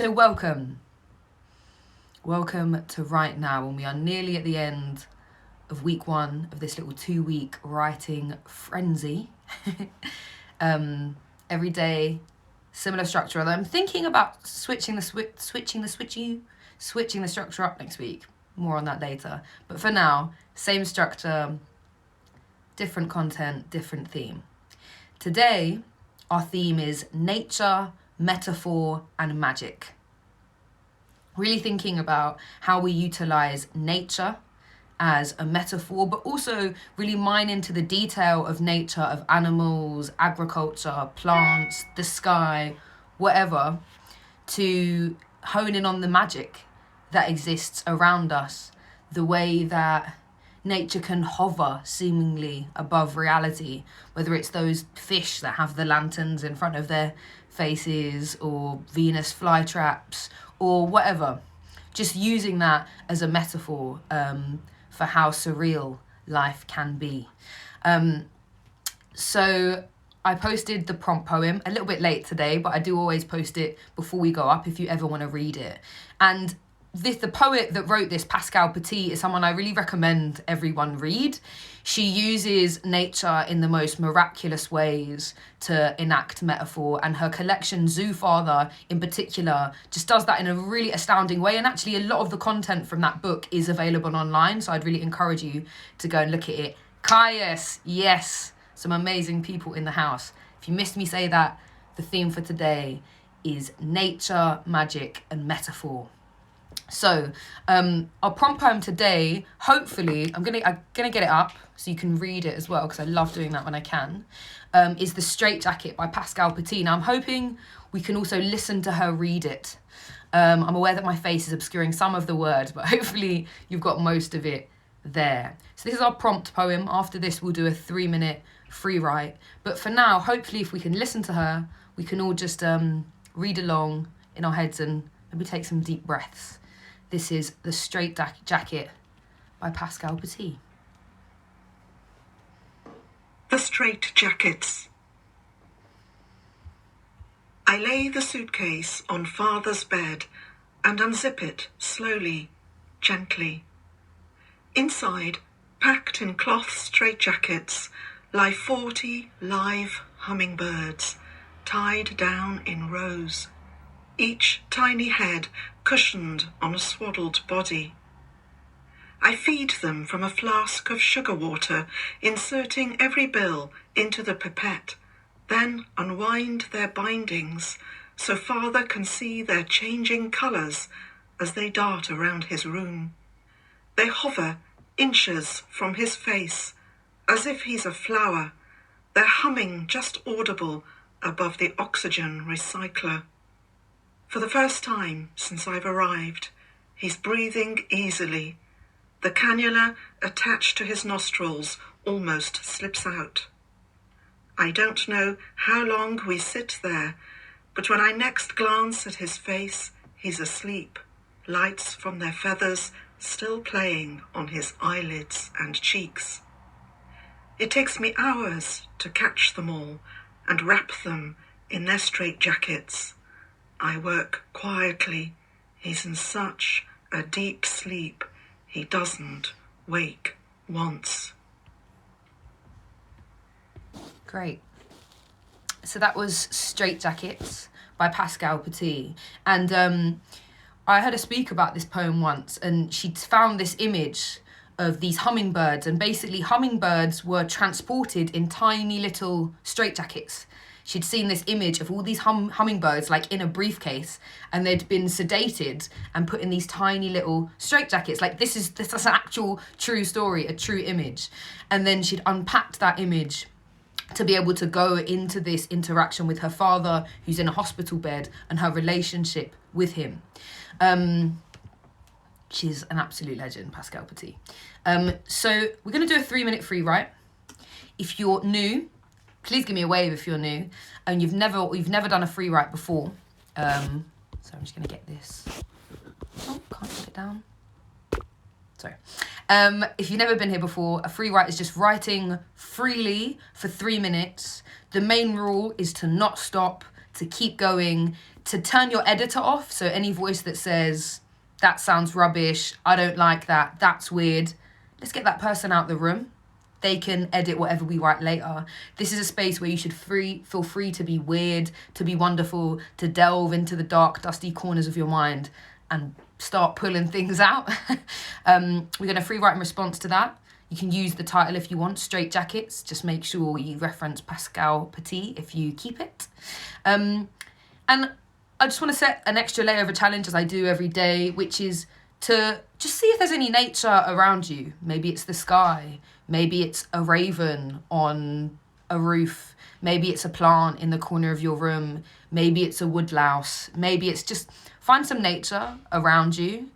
So welcome to right now, when we are nearly at the end of week 1 of this little 2-week writing frenzy. Every day, similar structure, although I'm thinking about switching the structure up next week. More on that later. But for now, same structure, different content, different theme. Today, our theme is nature, metaphor, and magic. Really thinking about how we utilize nature as a metaphor, but also really mine into the detail of nature, of animals, agriculture, plants, the sky, whatever, to hone in on the magic that exists around us, the way that nature can hover seemingly above reality, whether it's those fish that have the lanterns in front of their faces, or Venus flytraps, or whatever. Just using that as a metaphor for how surreal life can be. So I posted the prompt poem a little bit late today, but I do always post it before we go up if you ever want to read it. And the poet that wrote this, Pascale Petit, is someone I really recommend everyone read. She uses nature in the most miraculous ways to enact metaphor, and her collection, Zoo Father in particular, just does that in a really astounding way. And actually a lot of the content from that book is available online, so I'd really encourage you to go and look at it. Caius, yes, some amazing people in the house. If you missed me say that, the theme for today is nature, magic, and metaphor. So our prompt poem today, hopefully, I'm gonna get it up so you can read it as well, because I love doing that when I can, is The Straitjacket by Pascale Petit. Now I'm hoping we can also listen to her read it. I'm aware that my face is obscuring some of the words, but hopefully you've got most of it there. So this is our prompt poem. After this, we'll do a 3-minute free write. But for now, hopefully if we can listen to her, we can all just read along in our heads and maybe take some deep breaths. This is The Straitjacket by Pascale Petit. The Straitjackets. I lay the suitcase on father's bed and unzip it slowly, gently. Inside, packed in cloth straitjackets, lie 40 live hummingbirds, tied down in rows, each tiny head cushioned on a swaddled body. I feed them from a flask of sugar water, inserting every bill into the pipette, then unwind their bindings so father can see their changing colours as they dart around his room. They hover inches from his face, as if he's a flower, their humming just audible above the oxygen recycler. For the first time since I've arrived, he's breathing easily. The cannula attached to his nostrils almost slips out. I don't know how long we sit there, but when I next glance at his face, he's asleep, lights from their feathers still playing on his eyelids and cheeks. It takes me hours to catch them all and wrap them in their straitjackets. I work quietly. He's in such a deep sleep, he doesn't wake once. Great. So that was Straitjackets by Pascale Petit. And I heard her speak about this poem once, and she'd found this image of these hummingbirds, and basically hummingbirds were transported in tiny little straitjackets. She'd seen this image of all these hummingbirds like in a briefcase, and they'd been sedated and put in these tiny little straitjackets. Like this is an actual true story, a true image. And then she'd unpacked that image to be able to go into this interaction with her father, who's in a hospital bed, and her relationship with him. She's an absolute legend, Pascale Petit. So we're going to do a 3-minute free write. If you're new, please give me a wave if you're new and you've never done a free write before. So I'm just going to get this. Oh, can't put it down. Sorry. If you've never been here before, a free write is just writing freely for 3 minutes. The main rule is to not stop, to keep going, to turn your editor off. So any voice that says, that sounds rubbish, I don't like that, that's weird, let's get that person out the room. They can edit whatever we write later. This is a space where you should feel free to be weird, to be wonderful, to delve into the dark, dusty corners of your mind and start pulling things out. We're going to free write in response to that. You can use the title if you want, Straight Jackets. Just make sure you reference Pascale Petit if you keep it. And I just want to set an extra layer of a challenge, as I do every day, which is to just see if there's any nature around you. Maybe it's the sky. Maybe it's a raven on a roof. Maybe it's a plant in the corner of your room. Maybe it's a woodlouse. Maybe it's just find some nature around you.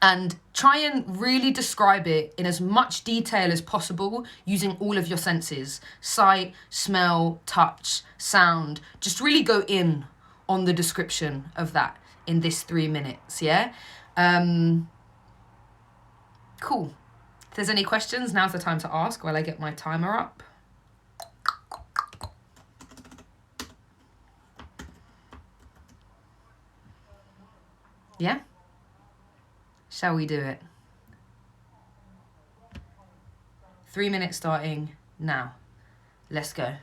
And try and really describe it in as much detail as possible using all of your senses. Sight, smell, touch, sound. Just really go in on the description of that in this 3 minutes, yeah? Cool. If there's any questions, now's the time to ask while I get my timer up. Yeah? Shall we do it? 3 minutes starting now. Let's go.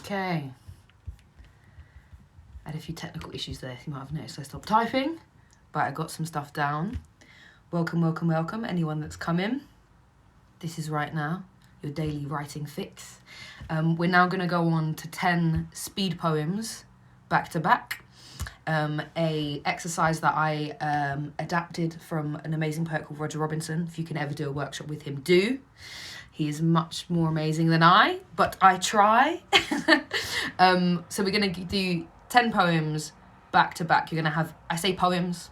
Okay. I had a few technical issues there. You might have noticed I stopped typing, but I got some stuff down. Welcome, welcome, welcome, anyone that's come in. This is right now, your daily writing fix. We're now going to go on to 10 speed poems back to back. A exercise that I adapted from an amazing poet called Roger Robinson. If you can ever do a workshop with him, do. He is much more amazing than I, but I try. So we're going to do 10 poems back to back. You're going to have, I say poems,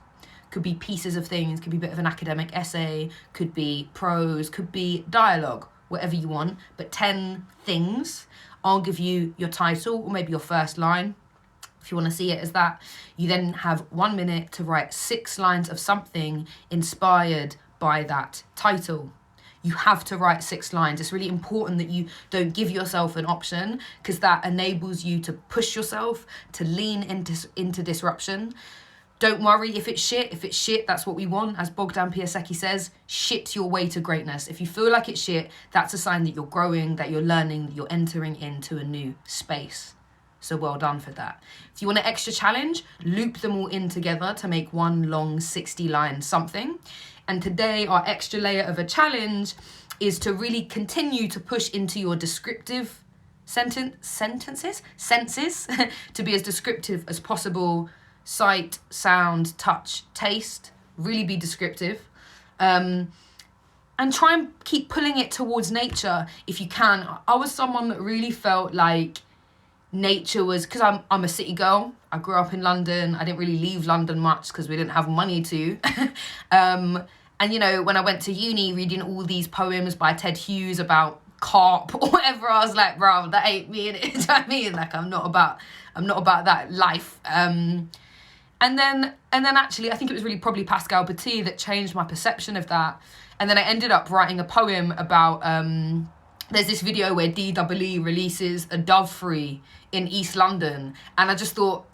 could be pieces of things, could be a bit of an academic essay, could be prose, could be dialogue, whatever you want, but 10 things. I'll give you your title or maybe your first line, if you want to see it as that. You then have 1 minute to write 6 lines of something inspired by that title. You have to write 6 lines. It's really important that you don't give yourself an option, because that enables you to push yourself, to lean into disruption. Don't worry if it's shit. If it's shit, that's what we want. As Bogdan Piasecki says, shit your way to greatness. If you feel like it's shit, that's a sign that you're growing, that you're learning, that you're entering into a new space. So well done for that. If you want an extra challenge, loop them all in together to make one long 60-line something. And today, our extra layer of a challenge is to really continue to push into your descriptive senses, to be as descriptive as possible. Sight, sound, touch, taste, really be descriptive. And try and keep pulling it towards nature if you can. I was someone that really felt like nature was, because I'm a city girl. I grew up in London. I didn't really leave London much because we didn't have money to. And, you know, when I went to uni reading all these poems by Ted Hughes about carp or whatever, I was like, bro, that ain't me. Do you know what I mean? Like, I'm not about that life. And then actually, I think it was really probably Pascale Petit that changed my perception of that. And then I ended up writing a poem about, there's this video where DWE releases a dove free in East London. And I just thought,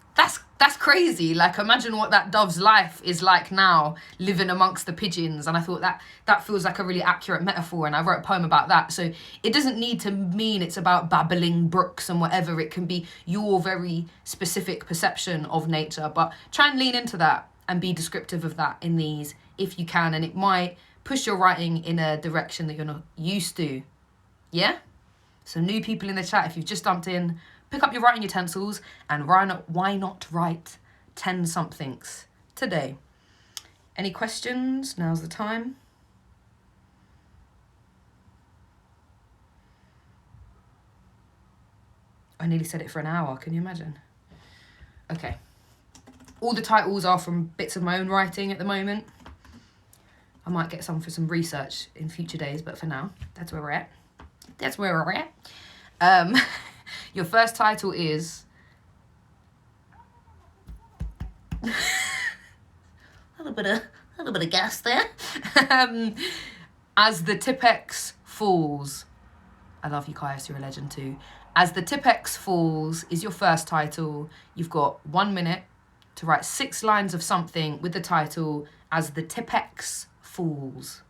that's crazy. Like, imagine what that dove's life is like now, living amongst the pigeons. And I thought that feels like a really accurate metaphor. And I wrote a poem about that. So it doesn't need to mean it's about babbling brooks and whatever. It can be your very specific perception of nature. But try and lean into that and be descriptive of that in these if you can. And it might push your writing in a direction that you're not used to. Yeah? So new people in the chat, if you've just jumped in, pick up your writing utensils and why not write 10 somethings today? Any questions? Now's the time. I nearly said it for an hour. Can you imagine? Okay. All the titles are from bits of my own writing at the moment. I might get some for some research in future days, but for now, that's where we're at. That's where we're at. Your first title is a little bit of gas there. As the Tipex Falls. I love you, Caius, you're a legend too. As the Tipex Falls is your first title. You've got 1 minute to write 6 lines of something with the title As the Tipex Falls.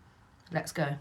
Let's go.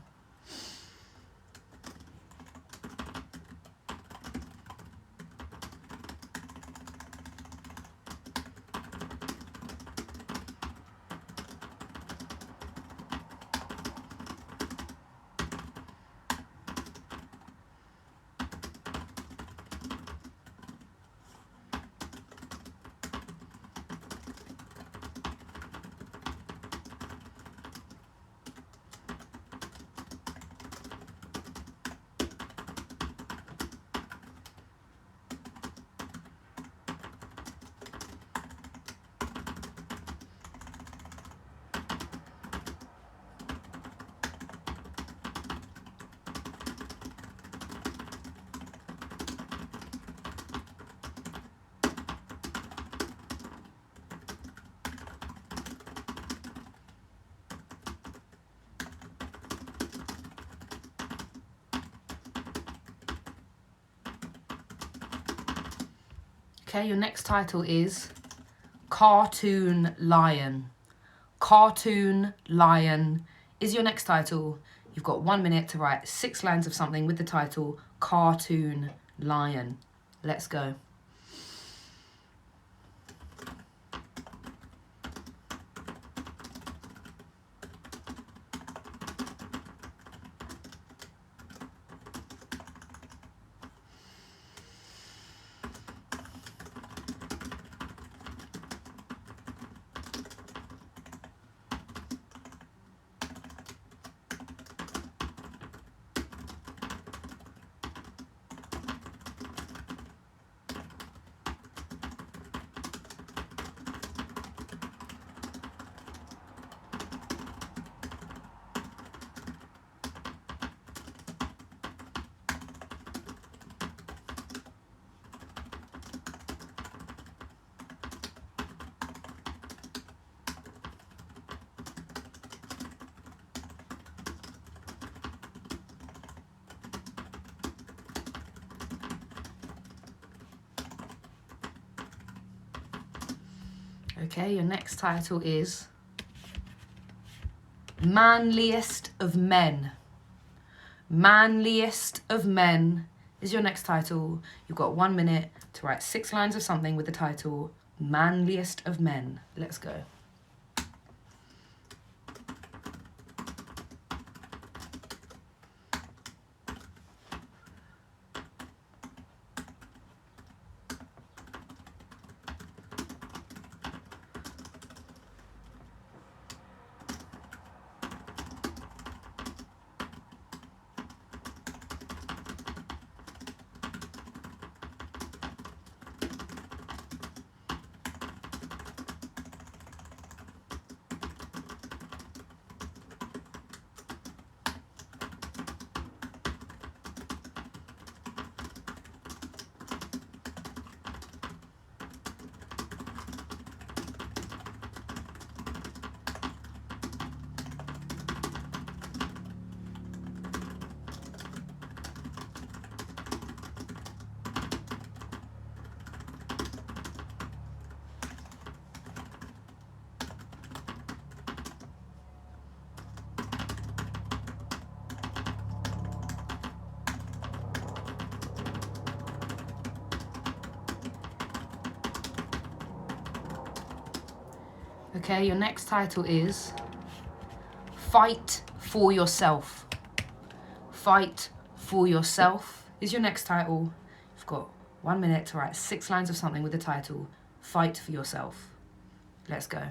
Okay, your next title is Cartoon Lion. Cartoon Lion is your next title. You've got 1 minute to write 6 lines of something with the title Cartoon Lion. Let's go. Okay, your next title is Manliest of Men. Manliest of Men is your next title. You've got 1 minute to write 6 lines of something with the title Manliest of Men. Let's go. Okay, your next title is Fight for Yourself. Fight for Yourself is your next title. You've got 1 minute to write 6 lines of something with the title Fight for Yourself. Let's go.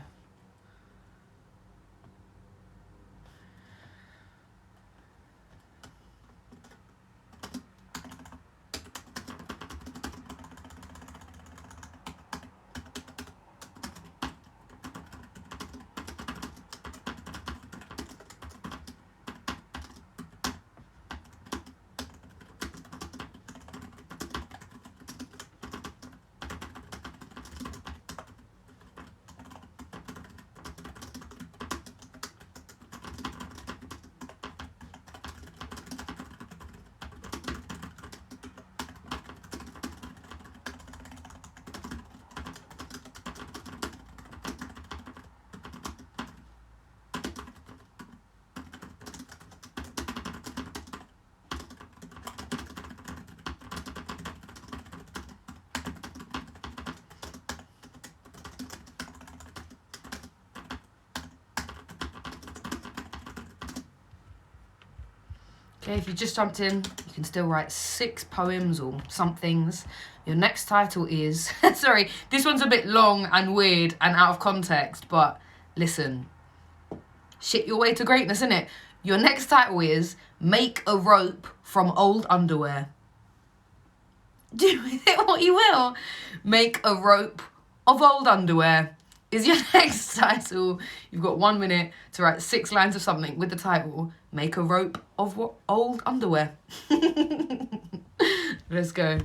Okay, if you just jumped in, you can still write 6 poems or somethings. Your next title is, sorry, this one's a bit long and weird and out of context, but listen, shit your way to greatness, innit? Your next title is Make a Rope from Old Underwear. Do with it what you will. Make a Rope of Old Underwear is your next title. You've got 1 minute to write 6 lines of something with the title Make a Rope of what Old Underwear. Let's go.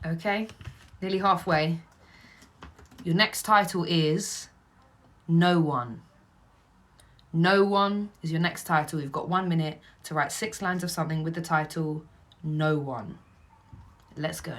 Okay, nearly halfway. Your next title is No One. No One is your next title. You've got 1 minute to write 6 lines of something with the title No One. Let's go.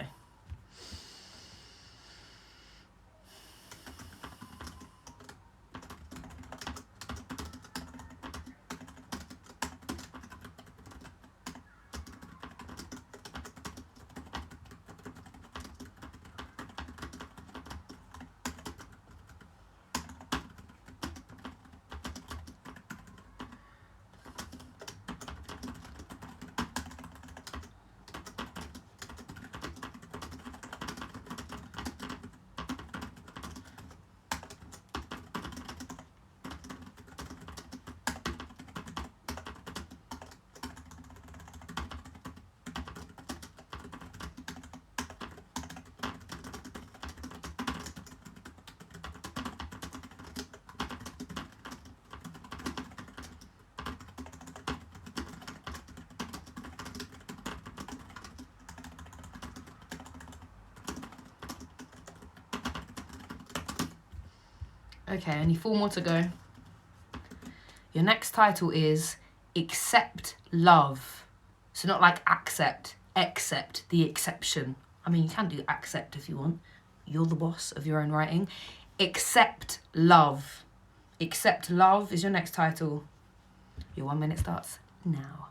Okay, only 4 more to go. Your next title is Accept Love. So not like accept, accept, the exception. I mean, you can do accept if you want. You're the boss of your own writing. Accept Love. Accept Love is your next title. Your 1 minute starts now.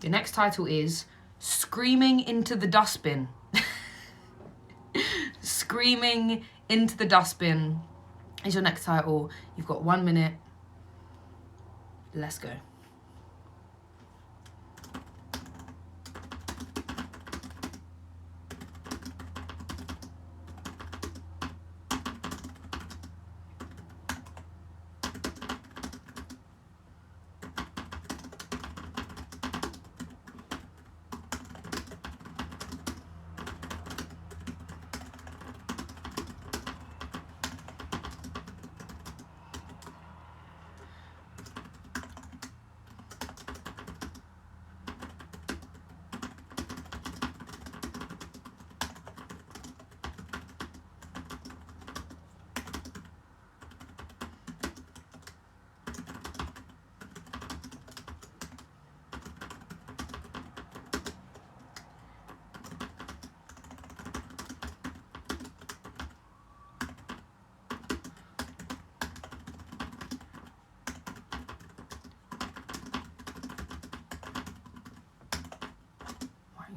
Your next title is Screaming into the Dustbin. Screaming into the Dustbin is your next title. You've got 1 minute. Let's go.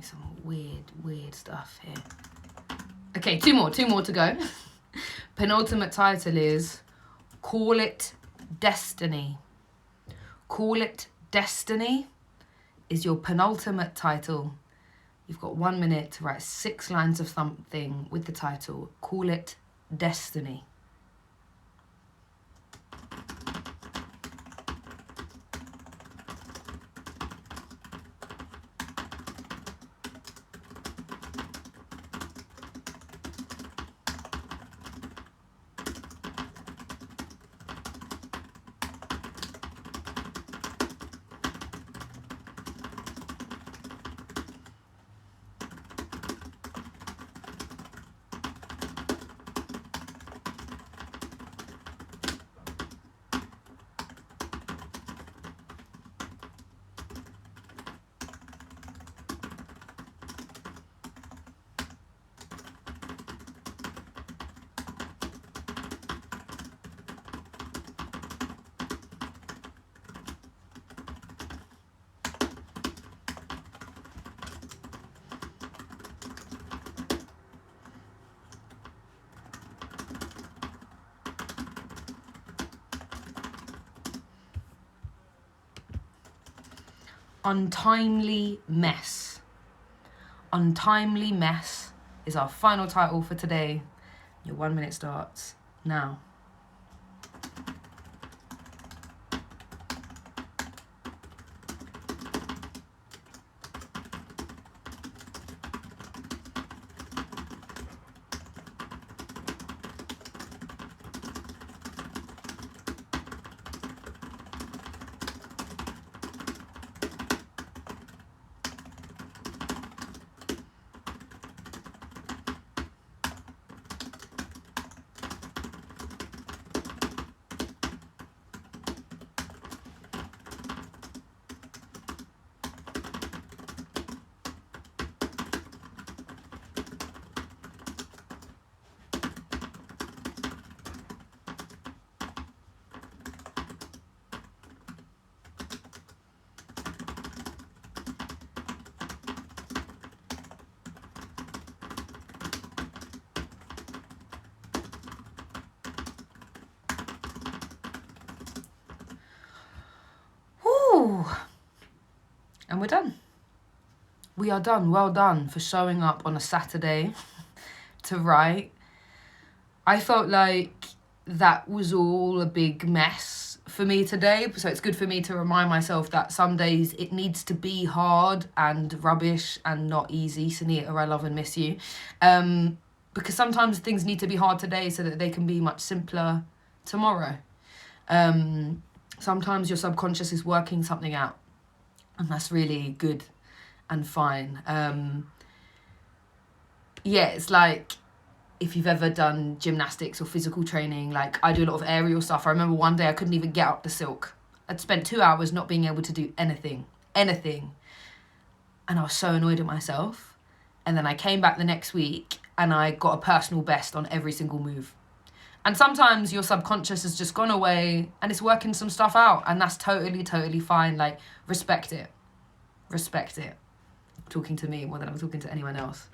Some weird stuff here. Okay, two more to go. Penultimate title is Call It Destiny. Call It Destiny is your penultimate title. You've got 1 minute to write 6 lines of something with the title Call It Destiny. Untimely Mess. Untimely Mess is our final title for today. Your 1 minute starts now. And we're done. We are done. Well done for showing up on a Saturday to write. I felt like that was all a big mess for me today. So it's good for me to remind myself that some days it needs to be hard and rubbish and not easy. Sunita, I love and miss you. Because sometimes things need to be hard today so that they can be much simpler tomorrow. Sometimes your subconscious is working something out, and that's really good and fine. It's like if you've ever done gymnastics or physical training, like I do a lot of aerial stuff. I remember one day I couldn't even get up the silk. I'd spent 2 hours not being able to do anything. And I was so annoyed at myself. And then I came back the next week and I got a personal best on every single move. And sometimes your subconscious has just gone away and it's working some stuff out. And that's totally, totally fine. Like, respect it. Respect it. Talking to me more than I'm talking to anyone else.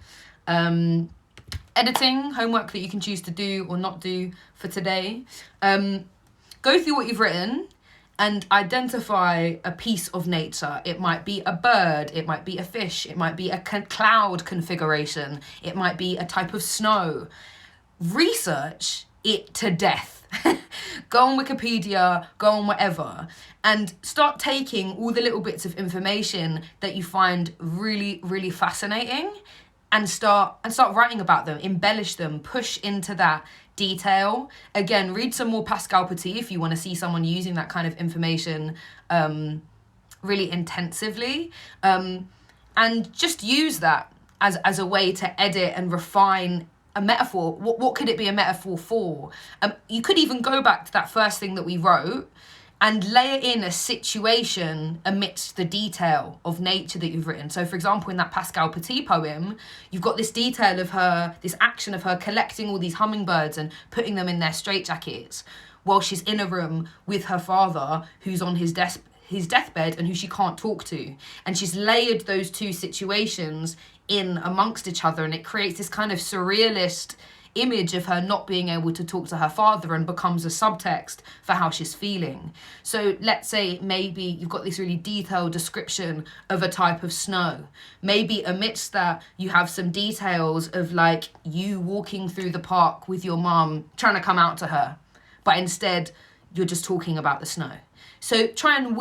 Editing, homework that you can choose to do or not do for today. Go through what you've written and identify a piece of nature. It might be a bird, it might be a fish, it might be a cloud configuration, it might be a type of snow. Research it to death. Go on Wikipedia, go on whatever, and start taking all the little bits of information that you find really, really fascinating and start writing about them, embellish them, push into that detail. Again, read some more Pascale Petit if you want to see someone using that kind of information really intensively. And just use that as a way to edit and refine a metaphor. What could it be a metaphor for? You could even go back to that first thing that we wrote and layer in a situation amidst the detail of nature that you've written. So, for example, in that Pascale Petit poem, you've got this detail of her, this action of her collecting all these hummingbirds and putting them in their straitjackets while she's in a room with her father who's on his deathbed and who she can't talk to. And she's layered those two situations in amongst each other, and it creates this kind of surrealist image of her not being able to talk to her father and becomes a subtext for how she's feeling. So let's say maybe you've got this really detailed description of a type of snow. Maybe amidst that you have some details of like you walking through the park with your mum trying to come out to her, but instead you're just talking about the snow. So try and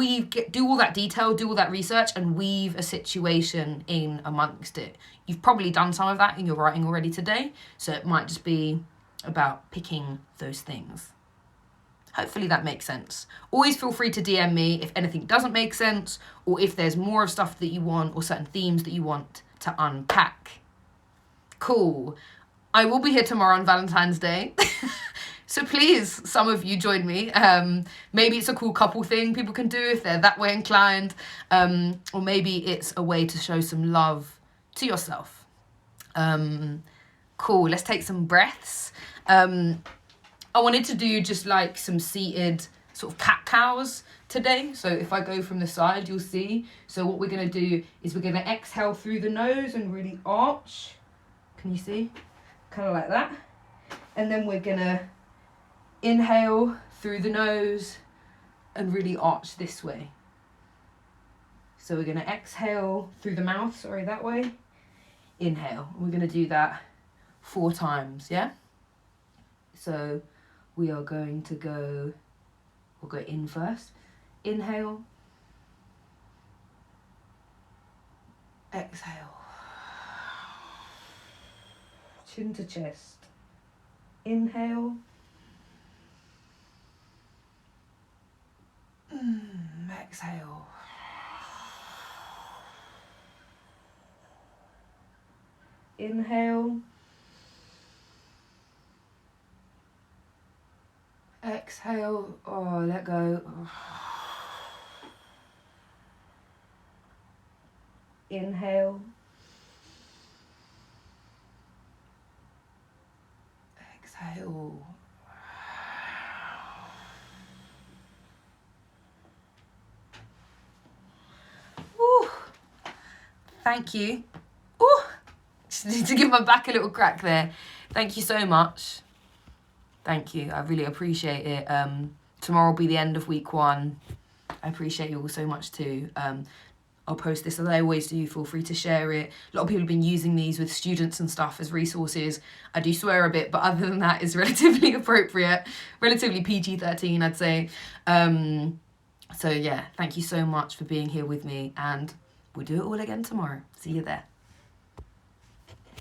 do all that detail, do all that research and weave a situation in amongst it. You've probably done some of that in your writing already today, so it might just be about picking those things. Hopefully that makes sense. Always feel free to DM me if anything doesn't make sense or if there's more of stuff that you want or certain themes that you want to unpack. Cool. I will be here tomorrow on Valentine's Day. So please, some of you join me. Maybe it's a cool couple thing people can do if they're that way inclined. Or maybe it's a way to show some love to yourself. Cool, let's take some breaths. I wanted to do just like some seated sort of cat-cows today. So if I go from the side, you'll see. So what we're going to do is we're going to exhale through the nose and really arch. Can you see? Kind of like that. And then we're going to inhale through the nose and really arch this way. So we're going to exhale through the mouth, that way. Inhale. We're going to do that 4 times, yeah? So we are going to we'll go in first. Inhale. Exhale. Chin to chest. Inhale. Exhale. Inhale. Exhale. Oh, let go. Inhale. Exhale. Woo. Thank you. Ooh. Just need to give my back a little crack there. Thank you so much. Thank you. I really appreciate it. Tomorrow will be the end of week 1. I appreciate you all so much too. I'll post this, as I always do. Feel free to share it. A lot of people have been using these with students and stuff as resources. I do swear a bit, but other than that, it's relatively appropriate, relatively PG-13, I'd say. So yeah, thank you so much for being here with me, and we'll do it all again tomorrow. See you there.